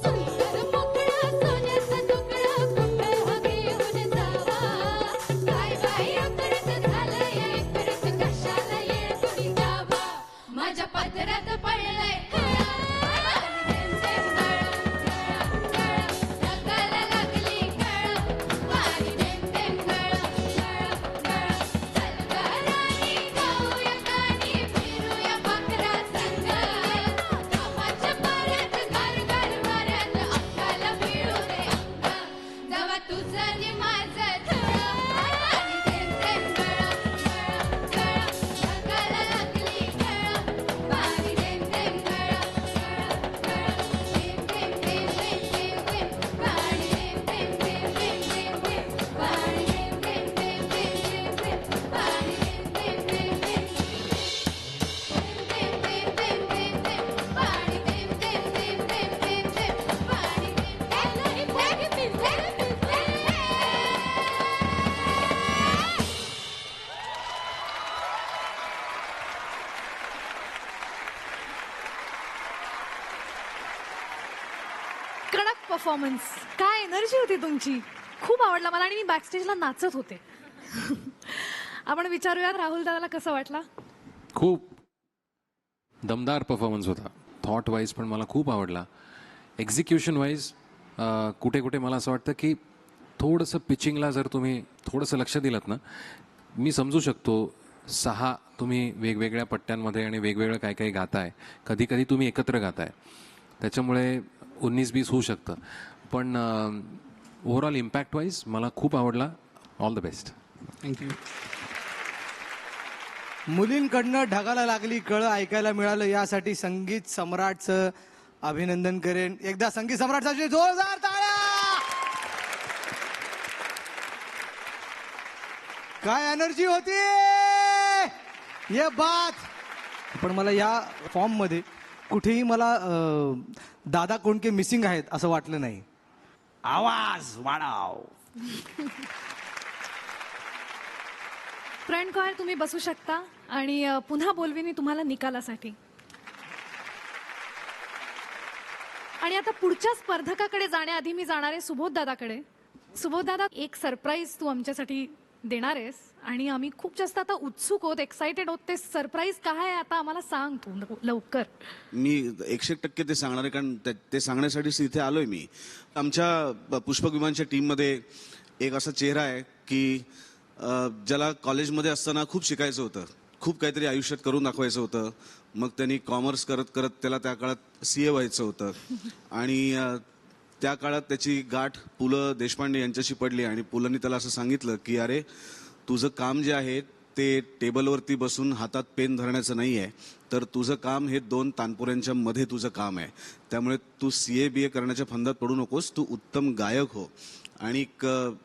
सुंदर मोकळा सोन्याचा तुकडा कुठे हा घेऊन जावा. काय बाई अकडत झालंय इकडत कशाला येळ कुणी जावा. माझ्या पदरात पडलंय खळा, पाणी थेंब थेंब गळा, गळा गळा. ढगाला लागली कळा, पाणी थेंब थेंब गळा, गळा गळा. चल गं राणी गाऊया गाणी, फिरूया पाखरा संग. रामाच्या पाऱ्यात घर घर वाऱ्यात अंगाला मिळू दे अंग. जवा तुझं नि माझं झळ, पाणी थेंब थेंब गळा, गळा गळा. ढगाला लागली कळा, पाणी थेंब थेंब गळा, गळा गळा. थेंब थेंब थेंब थेंब थेंब थेंब, पाणी थेंब थेंब थेंब थेंब थेंब थेंब, पाणी थेंब थेंब थेंब थेंब थेंब थेंब, पाणी थेंब थेंब थेंब थेंब. थेंब थेंब थेंब थेंब थेंब, पाणी थेंब थेंब थेंब थेंब, पाणी थेंब थेंब थेंब थेंब. कडक परफॉर्मन्स. काय एनर्जी होती तुमची, खूप आवडला मला. आणि मी बॅकस्टेजला नाचत होते. आपण विचारूया राहुल दादाला कसं वाटला. खूप दमदार परफॉर्मन्स होता. थॉट वाईज पण मला खूप आवडला. एक्झिक्युशन वाईज कुठे कुठे मला असं वाटतं की थोडंसं पिचिंगला जर तुम्ही थोडंसं लक्ष दिलं ना, मी समजू शकतो 6 तुम्ही वेगवेगळ्या पट्ट्यांमध्ये आणि वेगवेगळं काय काही गाताय, कधी कधी तुम्ही एकत्र गाताय, त्याच्यामुळे 19-20 होऊ शकतं. पण ओव्हरऑल इम्पॅक्ट वाईज मला खूप आवडला. All the best. थँक्यू. मुलींकडनं ढगाला लागली कळ ऐकायला मिळालं, यासाठी संगीत सम्राटचं अभिनंदन करेन. एकदा संगीत सम्राटसाठी जोरदार टाळ्या. काय एनर्जी होती, ये बात. पण मला या फॉर्म मध्ये कुठेही मला दादा कोणके मिसिंग आहेत असं वाटलं नाही. आवाज वाढाव. फ्रंट कॉयर तुम्ही बसू शकता आणि पुन्हा बोलवीन मी तुम्हाला निकालासाठी. आणि आता पुढच्या स्पर्धकाकडे जाण्याआधी मी जाणार आहे सुबोध दादाकडे. सुबोध दादा, एक सरप्राईज तू आमच्यासाठी देणार आहेस आणि आम्ही खूप जास्त आता उत्सुक आहोत, एक्साइटेड आहोत. ते सरप्राईज काय आहे आता आम्हाला सांग तू लवकर. मी 100% ते सांगणार आहे, कारण ते सांगण्यासाठीच इथे आलोय मी. आमच्या पुष्पक विमानच्या टीममध्ये एक असा चेहरा आहे की ज्याला कॉलेजमध्ये असताना खूप शिकायचं होतं, खूप काहीतरी आयुष्यात करून दाखवायचं होतं. मग त्यांनी कॉमर्स करत करत त्याला त्या काळात CA व्हायचं होतं आणि त्या काळात त्याची गाठ पु ल देशपांडे यांच्याशी पडली आणि पुलंनी त्याला असं सांगितलं की अरे तुझं काम जे आहे ते टेबलवरती बसून हातात पेन धरण्याचं नाही आहे, तर तुझं काम हे 2 तानपुऱ्यांच्या मध्ये तुझं काम आहे. त्यामुळे तू CA BA करण्याच्या फंदात पडू नकोस, तू उत्तम गायक हो. आणि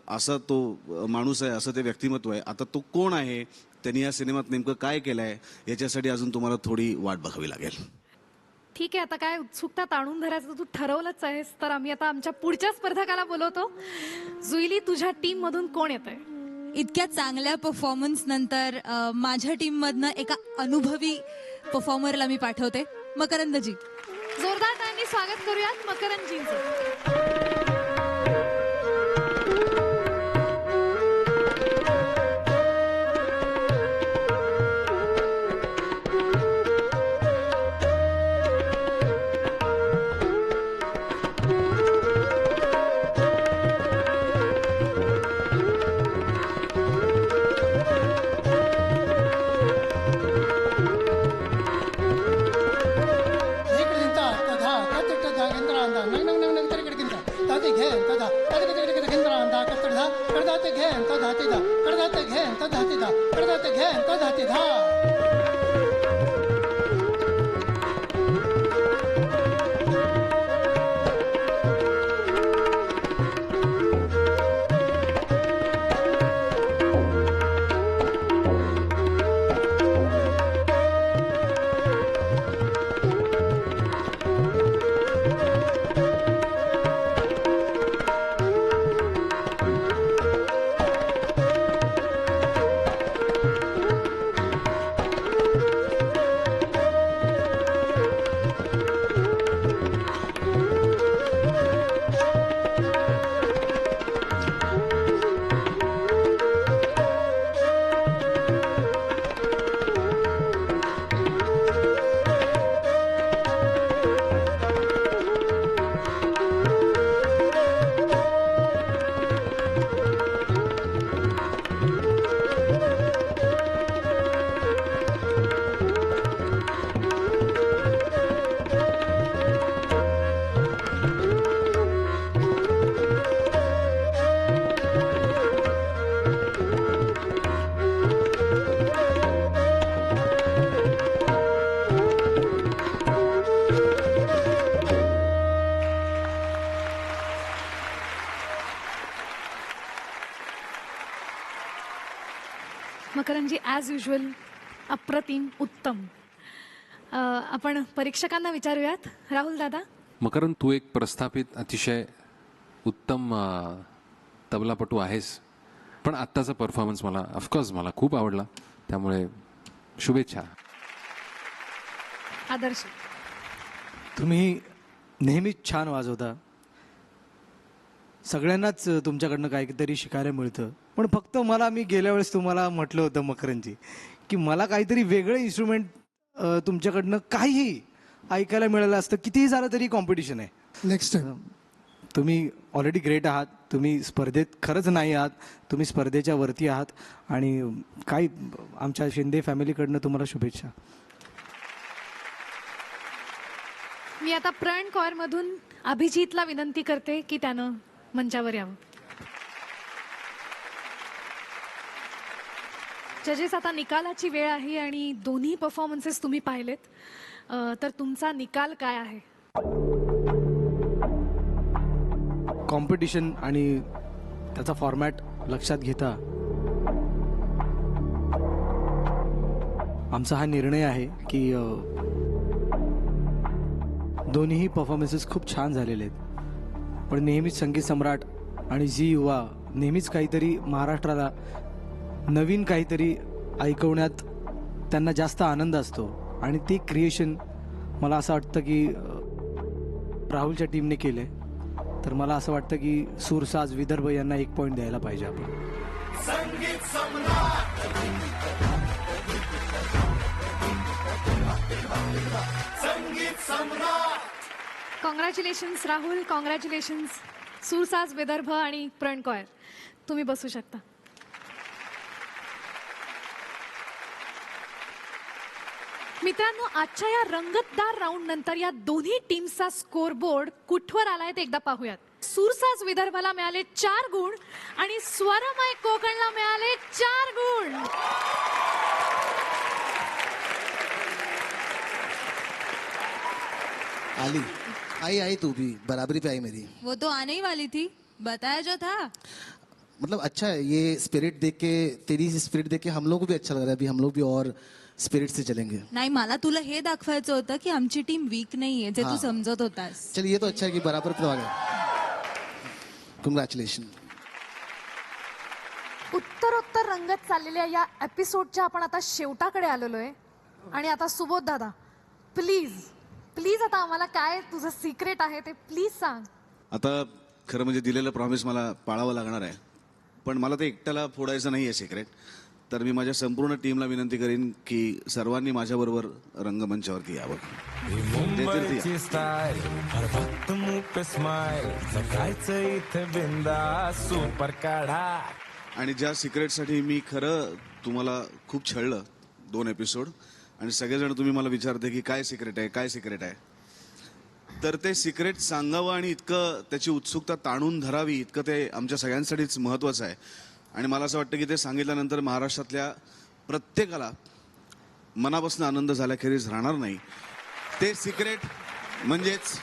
असा तो माणूस आहे, असं ते व्यक्तिमत्व आहे. आता तो कोण आहे, त्यांनी या सिनेमात नेमकं काय केलं आहे, याच्यासाठी अजून तुम्हाला थोडी वाट बघावी लागेल. ठीक आहे, आता काय उत्सुकता ताणून धरायचं तू ठरवलंच आहेस, तर आम्ही आता आमच्या पुढच्या स्पर्धकाला बोलवतो. जुईली, तुझ्या टीम मधून कोण येत आहे? इतक्या चांगल्या परफॉर्मन्स नंतर माझ्या टीम मधनं एका अनुभवी परफॉर्मरला मी पाठवते, मकरंदजी. जोरदार टाळ्यांनी स्वागत करूयात मकरंदजींचं. मकरंदजी, ॲज युजल अप्रतिम, उत्तम. आपण परीक्षकांना विचारूयात. राहुल दादा. मकरंद, तू एक प्रस्थापित अतिशय उत्तम तबलापटू आहेस, पण आत्ताचा परफॉर्मन्स मला ऑफकोर्स मला खूप आवडला, त्यामुळे शुभेच्छा. आदर्श. तुम्ही नेहमीच छान वाजवता, सगळ्यांनाच तुमच्याकडनं काहीतरी शिकायला मिळतं. पण फक्त मी गेल्या वेळेस तुम्हाला म्हटलं होतं मकरंदजी की मला काहीतरी वेगळं इन्स्ट्रुमेंट तुमच्याकडनं काहीही ऐकायला मिळालं असतं, कितीही झालं तरी कॉम्पिटिशन आहे. Next time. तुम्ही ऑलरेडी ग्रेट आहात, तुम्ही स्पर्धेत खरंच नाही आहात, तुम्ही स्पर्धेच्या वरती आहात आणि काही आमच्या शिंदे फॅमिलीकडनं तुम्हाला शुभेच्छा. मी आता प्रण कॉर मधून अभिजितला विनंती करते की त्यानं मंचावर यावं. जजेस, आता निकालाची वेळ आहे आणि दोन्ही परफॉर्मन्सेस तुम्ही पाहिलेत, तर तुमचा निकाल काय आहे? कॉम्पिटिशन आणि त्याचा फॉर्मॅट लक्षात घेता आमचा हा निर्णय आहे की दोन्हीही परफॉर्मन्सेस खूप छान झालेले आहेत, पण नेहमीच संगीत सम्राट आणि झी युवा नेहमीच काहीतरी महाराष्ट्राला नवीन काहीतरी ऐकवण्यात त्यांना जास्त आनंद असतो आणि ते क्रिएशन मला असं वाटतं की राहुलच्या टीमने केले, तर मला असं वाटतं की सूरसाज विदर्भ यांना 1 पॉईंट द्यायला पाहिजे आपण. कॉंग्रॅच्युलेशन्स राहुल, कॉंग्रॅच्युलेशन्स सुरसाज विदर्भ आणि प्रण कौर. तुम्ही बसू शकता. मित्रांनो, आजच्या या रंगतदार राऊंड नंतर या दोन्ही टीमचा स्कोर बोर्ड कुठवर आलाय ते एकदा पाहूयात. सुरसाज विदर्भाला मिळाले 4 गुण आणि स्वरमय कोकणला मिळाले 4 गुण. आली आई आई तू भी बराबरी पे आई मेरी. वो तो आने ही वाली थी, बताया जो था. मतलब अच्छा है ये स्पिरिट देख के, तेरी स्पिरिट देख के हम लोग को भी अच्छा लग रहा है. अभी हम लोग भी और स्पिरिट से चलेंगे. नाही, मला तुला हे दाखवायचं होतं की आमची टीम वीक नाहीये, जे तू हाँ. समजत होतास. चलिए ये तो अच्छा है कि बराबर पे आ गया. कॉन्ग्रॅच्युलेशन. उत्तरोत्तर रंगत चाललेल्या या एपिसोडच्या आपण आता शेवटाकडे आलेलो आहे. आणि आता सुबोध दादा, प्लीज प्लीज आता आम्हाला काय तुझं सिक्रेट आहे ते प्लीज सांग. आता खरं म्हणजे दिलेलं प्रॉमिस मला पाळावं लागणार आहे, पण मला ते एकट्याला फोडायचं नाही आहे सिक्रेट. तर मी माझ्या संपूर्ण टीमला विनंती करीन की सर्वांनी माझ्याबरोबर रंगमंचावरती यावं. आणि ज्या सिक्रेटसाठी मी खरं तुम्हाला खूप छळलं 2 एपिसोड, आणि सगळेजण तुम्ही मला विचारते की काय सिक्रेट आहे, काय सिक्रेट आहे, तर ते सिक्रेट सांगावं आणि इतकं त्याची उत्सुकता ताणून धरावी इतकं ते आमच्या सगळ्यांसाठीच महत्त्वाचं आहे. आणि मला असं वाटतं की ते सांगितल्यानंतर महाराष्ट्रातल्या प्रत्येकाला मनापासून आनंद झाल्याखेरीज राहणार नाही. ते सिक्रेट म्हणजेच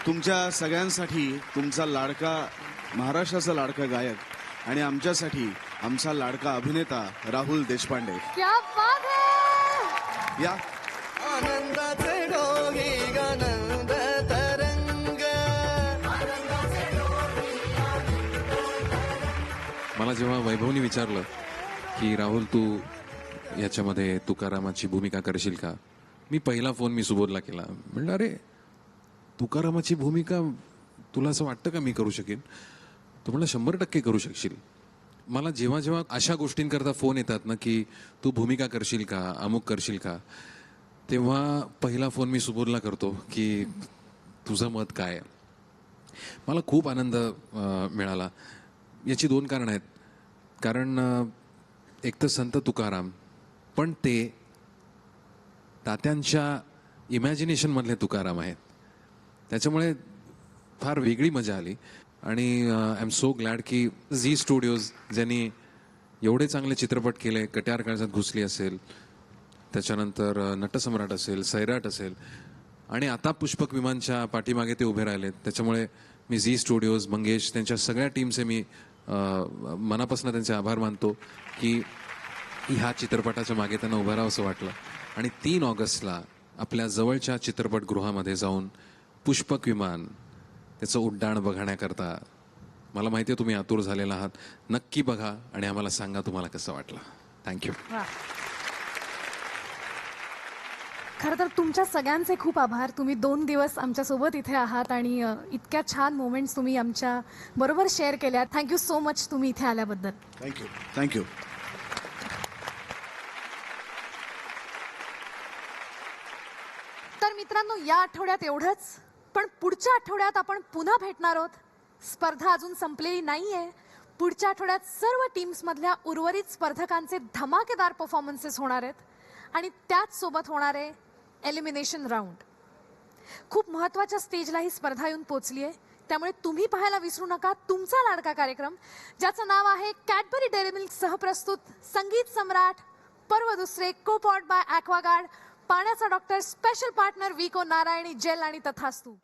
तुमच्या सगळ्यांसाठी तुमचा लाडका, महाराष्ट्राचा लाडका गायक आणि आमच्यासाठी आमचा लाडका अभिनेता राहुल देशपांडे. क्या बात है. या आनंदाचे डोही गनंद तरंग. मला जेव्हा वैभवनी विचारलं की राहुल तू याच्यामध्ये तुकारामाची भूमिका करशील का, मी पहिला फोन मी सुबोधला केला. म्हणलं अरे तुकारामाची भूमिका तुला असं वाटतं का मी करू शकेन. तो म्हणलं 100% करू शकशील. मला जेव्हा जेव्हा अशा गोष्टींकरता फोन येतात ना की तू भूमिका करशील का, अमुक करशील का, तेव्हा पहिला फोन मी सुबोधला करतो की तुझं मत काय आहे. मला खूप आनंद मिळाला. याची 2 कारणं आहेत. कारण एक तर संत तुकाराम, पण ते तात्यांच्या इमॅजिनेशनमधले तुकाराम आहेत. त्याच्यामुळे फार वेगळी मजा आली. आणि आय एम सो ग्लॅड की झी स्टुडिओज ज्यांनी एवढे चांगले चित्रपट केले, कट्यार काळजात घुसली असेल, त्याच्यानंतर नटसम्राट असेल, सैराट असेल, आणि आता पुष्पक विमानच्या पाठीमागे ते उभे राहिलेत. त्याच्यामुळे मी झी स्टुडिओज, मंगेश, त्यांच्या सगळ्या टीमचे मी मनापासून त्यांचे आभार मानतो की ह्या चित्रपटाच्या मागे त्यांना उभं राहावं असं वाटलं. आणि 3 ऑगस्टला आपल्या जवळच्या चित्रपटगृहामध्ये जाऊन पुष्पक विमान त्याचं उड्डाण बघण्याकरता, मला माहिती आहे तुम्ही आतुर झालेला आहात. नक्की बघा आणि आम्हाला सांगा तुम्हाला कसं वाटलं. थँक्यू. खरं तर तुमच्या सगळ्यांचे खूप आभार. तुम्ही 2 दिवस आमच्यासोबत इथे आहात आणि इतक्या छान मोमेंट्स तुम्ही आमच्या बरोबर शेअर केल्या. थँक्यू सो मच तुम्ही इथे आल्याबद्दल. थँक्यू. थँक्यू. तर मित्रांनो, या आठवड्यात एवढंच. पण पुढच्या आठवड्यात आपण पुन्हा भेटणार आहोत. स्पर्धा अजून संपलेली नाहीये. पुढच्या आठवड्यात सर्व टीम्समधल्या उर्वरित स्पर्धकांचे धमाकेदार परफॉर्मन्सेस होणार आहेत आणि त्याच सोबत होणारे एलिमिनेशन राऊंड. खूप महत्त्वाच्या स्टेजला ही स्पर्धा येऊन पोहोचली आहे. त्यामुळे तुम्ही पाहायला विसरू नका तुमचा लाडका कार्यक्रम, ज्याचं नाव आहे कॅडबरी डेअरी मिल्क सहप्रस्तुत संगीत सम्राट पर्व दुसरे, को-पॉड बाय ॲक्वागार्ड, पाण्याचा डॉक्टर, स्पेशल पार्टनर विको नारायणी जेल आणि तथास्तू.